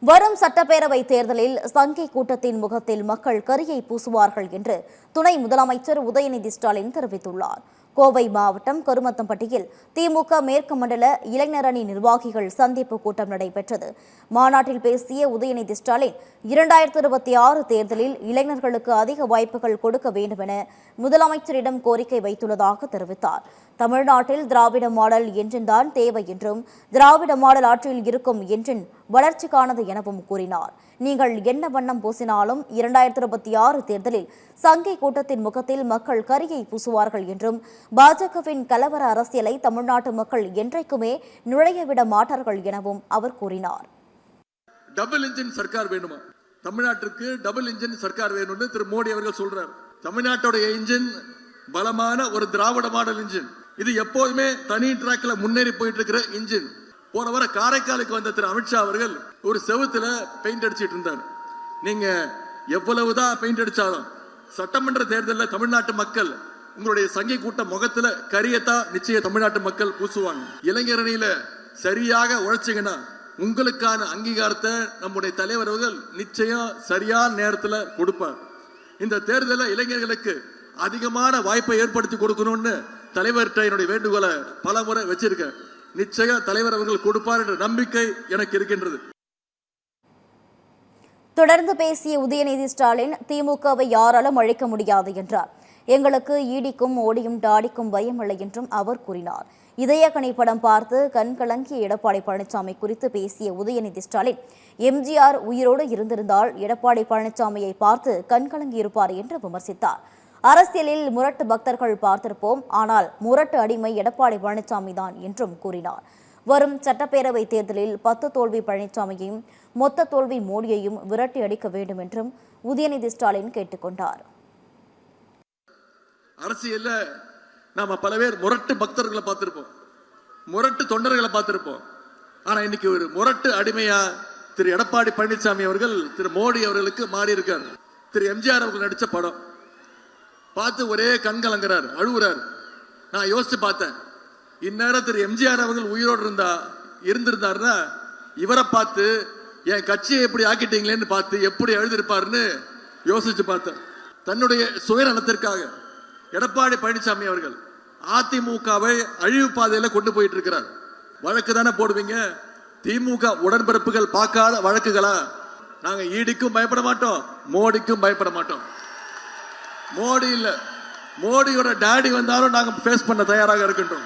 வரும் சட்டப்பேரவை தேர்தலில் சங்கை கூட்டத்தின் முகத்தில் மக்கள் கரியை பூசுவார்கள் என்று துணை முதலமைச்சர் உதயநிதி ஸ்டாலின் தெரிவித்துள்ளார். கோவை மாவட்டம் கருமத்தம்பட்டியில் திமுக மேற்கு மண்டல இளைஞரணி நிர்வாகிகள் சந்திப்பு கூட்டம் நடைபெற்றது. மாநாட்டில் பேசிய உதயநிதி ஸ்டாலின் 2026 தேர்தலில் இளைஞர்களுக்கு அதிக வாய்ப்புகள் கொடுக்க வேண்டும் என முதலமைச்சரிடம் கோரிக்கை வைத்துள்ளதாக தெரிவித்தார். தமிழ்நாட்டில் திராவிட மாடல் என்ஜின் தான் தேவை என்றும் திராவிட மாடல் ஆட்சியில் இருக்கும் என்ஜின் வளர்ச்சிக்கானது எனவும் கூறினார். நீங்கள் என்ன வண்ணம் பூசினாலும் 2026 தேர்தலில் சங்கை கூட்டத்தின் முகத்தில் மக்கள் கரியை பூசுவார்கள் என்றும் பாஜகவின் கலவர அரசியலை தமிழ்நாட்டு மக்கள் என்றைக்குமே நுழையவிட மாட்டார்கள் எனவும் அவர் கூறினார். டபுள் இன்ஜின் சர்க்கார் வேணுமா? தமிழ்நாட்டிற்கு டபுள் இன்ஜின் சர்க்கார் வேணும்னு திரு மோடி அவர்கள் சொல்றார். தமிழ்நாட்டுடைய இன்ஜின் பலமான ஒரு திராவிட மாடல் இன்ஜின். இது எப்போதுமே தனி டிராக்ல முன்னேறி போயிட்டு இருக்கிற இன்ஜின். போன வார காரைக்காலுக்கு வந்த திரு அமித்ஷா அவர்கள் ஒரு செவுத்துல பெயிண்ட் அடிச்சிட்டு இருந்தார். நீங்க எவ்வளவுதான் பெயிண்ட் அடிச்சாலும் சட்டமன்ற தேர்தலில் தமிழ்நாட்டு மக்கள் உங்களுடைய சங்கை கூட்ட முகத்துல கரியத்தான் நிச்சயம் தமிழ்நாட்டு மக்கள் பூசுவாங்க. இளைஞரணியில சரியாக உழைச்சிங்கன்னா உங்களுக்கான அங்கீகாரத்தை நம்முடைய தலைவர் அவர்கள் நிச்சயம் சரியான நேரத்துல கொடுப்பார். இந்த தேர்தலில் இளைஞர்களுக்கு அதிகமான வாய்ப்பை ஏற்படுத்தி கொடுக்கணும்னு தலைவர்கிட்ட என்னுடைய வேண்டுகோளை பல முறை வச்சிருக்கேன். நிச்சயம் தலைவர் அவர்கள் கொடுப்பார் என்ற நம்பிக்கை எனக்கு இருக்கின்றது. தொடர்ந்து பேசிய உதயநிதி ஸ்டாலின் திமுகவை யாராலும் அழிக்க முடியாது என்றார். எங்களுக்கு ஈடிக்கும் ஓடியும் டாடிக்கும் பயமில்லை என்றும் அவர் கூறினார். இதயக்கனி படம் பார்த்து கண் கலங்கிய எடப்பாடி பழனிசாமி குறித்து பேசிய உதயநிதி ஸ்டாலின் எம்ஜிஆர் உயிரோடு இருந்திருந்தால் எடப்பாடி பழனிசாமியை பார்த்து கண் கலங்கி இருப்பார் என்று விமர்சித்தார். அரசியலில் முரட்டு பக்தர்கள் பார்த்திருப்போம், ஆனால் முரட்டு அடிமை எடப்பாடி பழனிசாமி தான் என்றும் கூறினார். வரும் சட்டப்பேரவை தேர்தலில் 10 தோல்வி பழனிசாமியையும் மொத்த தோல்வி மோடியையும் விரட்டி அடிக்க வேண்டும் என்றும் உதயநிதி ஸ்டாலின் கேட்டுக்கொண்டார். அரசியல்ல நாம பல பேர் முரட்டு பக்தர்களை பார்த்திருப்போம், முரட்டு தொண்டர்களை பார்த்திருப்போம். ஆனா இன்னைக்கு ஒரு முரட்டு அடிமையா திரு எடப்பாடி பழனிசாமி அவர்கள் திரு மோடி அவர்களுக்கு மாறி இருக்கார். திரு எம்ஜிஆர் அவர்கள் நடிச்ச படம் பார்த்து ஒரே கண்கலங்கிறார், அழுகுறார். நான் யோசிச்சு பார்த்தேன், இந்நேரம் திரு எம்ஜிஆர் அவர்கள் உயிரோடு இருந்திருந்தாருன்னா இவரை பார்த்து என் கட்சியை எப்படி ஆக்கிட்டீங்களேன்னு பார்த்து எப்படி எழுதிருப்பாருன்னு யோசிச்சு பார்த்தேன். தன்னுடைய சுயநலத்திற்காக எடப்பாடி பழனிசாமி அவர்கள் அதிமுகவை அழிவு பாதையில கொண்டு போயிட்டு இருக்கிறார். வழக்கு தானே போடுவீங்க? திமுக உடன்பிறப்புகள் பார்க்காத வழக்குகளா? நாங்க ஈடிக்கும் பயப்பட மாட்டோம், மோடிக்கும் பயப்பட மாட்டோம். மோடி இல்ல, மோடியோட டாடி வந்தாலும் நாங்க ஃபேஸ் பண்ண தயாராக இருக்கின்றோம்.